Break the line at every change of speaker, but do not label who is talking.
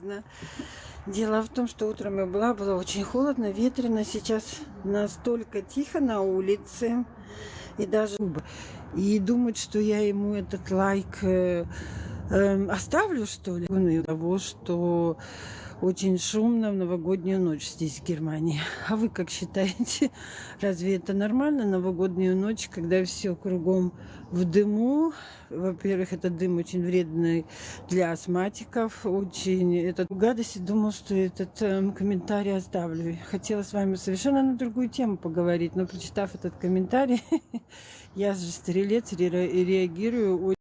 серьезно. Дело в том, что утром я была, было очень холодно, ветрено. Сейчас настолько тихо на улице. И даже и думать, что я ему этот лайк оставлю, что ли, того, что очень шумно в новогоднюю ночь здесь, в Германии. А вы как считаете, разве это нормально, новогоднюю ночь, когда все кругом в дыму? Во-первых, этот дым очень вредный для астматиков, очень этот гадость. И думал, что этот комментарий оставлю. Хотела с вами совершенно на другую тему поговорить, но прочитав этот комментарий, я же стрелец и реагирую